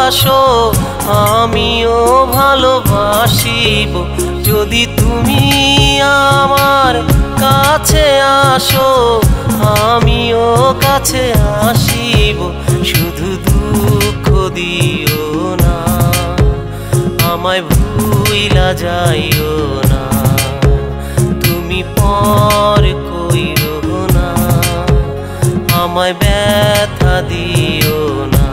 ভালোবাসো আমিও ভালোবাসিব। যদি তুমি আমার কাছে আসো আমিও কাছে আসিব। শুধু দুঃখ দিও না, আমায় ভুইলা যাইও না। তুমি পর কইরো না, আমায় ব্যথা দিও না।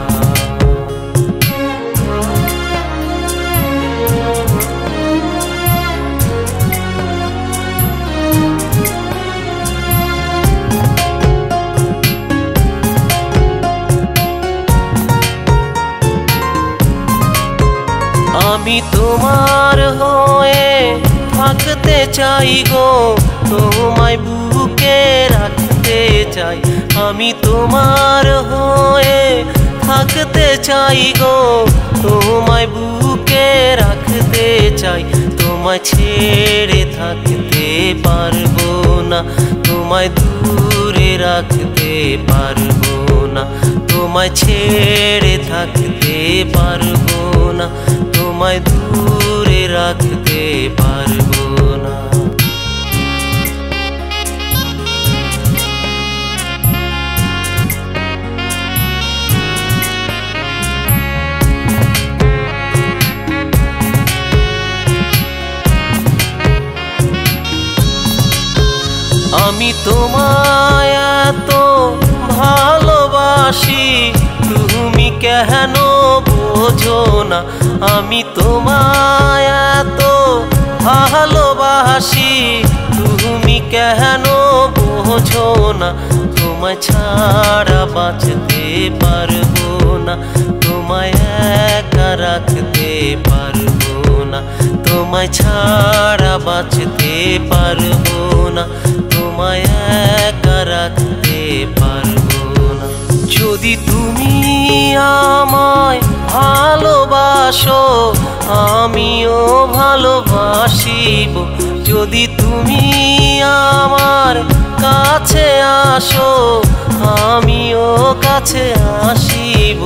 আমি তোমার হয়ে থাকতে চাই গো, তোমায় বুকে রাখতে চাই। আমি তোমার হয়ে থাকতে চাই গো, তোমায় বুকে রাখতে চাই। তোমায় ছেড়ে থাকতে পারবো না, তোমায় দূরে রাখতে পারবো না। তোমায় ছেড়ে থাকতে পারবো না, তোমায় দূরে রাখতে পারবো না। আমি তোমায় এত ভালোবাসি, তুমি কেন বোঝো না? আমি তোমায় এত ভালোবাসি, তুমি কেন বোঝো না? তোমায় ছাড়া বাঁচতে পারবো না, তোমায় একা রাখতে পারবো না। তোমায় ছাড়া বাঁচতে পারবো না, তোমায় একা রাখতে পারবো না। যদি তুমি আমায় ভালোবাসো আমিও ভালোবাসিব। যদি তুমি আমার কাছে আসো আমিও কাছে আসিব।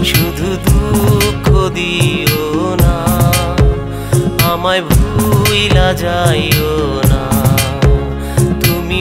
শুধু দুঃখ দিও না, আমায় ভুইলা যাইও না। তুমি